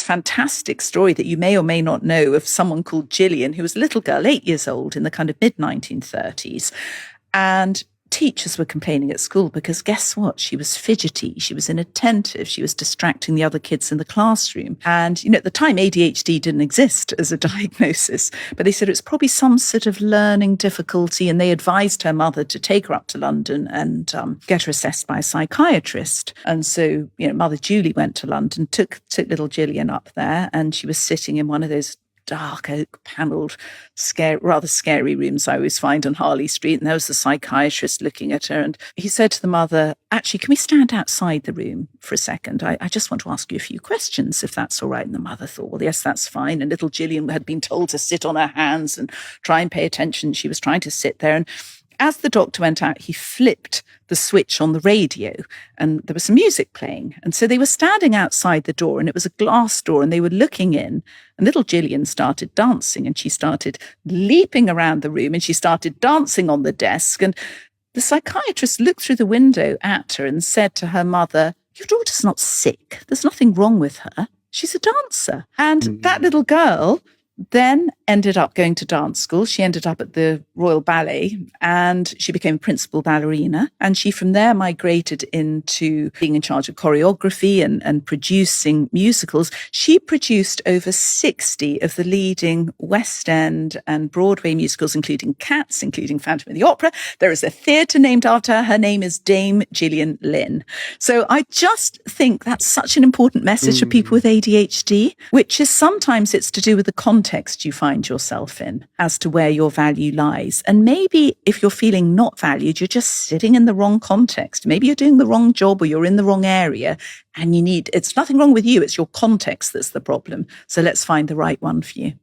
this fantastic story that you may or may not know of someone called Gillian, who was a little girl, 8 years old in the kind of mid-1930s. And teachers were complaining at school because guess what? She was fidgety, she was inattentive, she was distracting the other kids in the classroom. And, at the time, ADHD didn't exist as a diagnosis, but they said it's probably some sort of learning difficulty. And they advised her mother to take her up to London and get her assessed by a psychiatrist. And so, Mother Julie went to London, took little Gillian up there, and she was sitting in one of those dark oak-panelled, rather scary rooms I always find on Harley Street. And there was the psychiatrist looking at her. And he said to the mother, actually, can we stand outside the room for a second? I just want to ask you a few questions, if that's all right. And the mother thought, well, yes, that's fine. And little Gillian had been told to sit on her hands and try and pay attention. She was trying to sit there. And as the doctor went out, he flipped the switch on the radio and there was some music playing. And so they were standing outside the door, and it was a glass door, and they were looking in, and little Gillian started dancing, and she started leaping around the room, and she started dancing on the desk. And the psychiatrist looked through the window at her and said to her mother, your daughter's not sick. There's nothing wrong with her. She's a dancer. And that little girl then ended up going to dance school. She ended up at the Royal Ballet and she became principal ballerina. And she from there migrated into being in charge of choreography and producing musicals. She produced over 60 of the leading West End and Broadway musicals, including Cats, including Phantom of the Opera. There is a theatre named after her. Her name is Dame Gillian Lynne. So I just think that's such an important message for people with ADHD, which is sometimes it's to do with the context you find yourself in as to where your value lies. And maybe if you're feeling not valued, you're just sitting in the wrong context. Maybe you're doing the wrong job or you're in the wrong area and it's nothing wrong with you. It's your context that's the problem. So let's find the right one for you.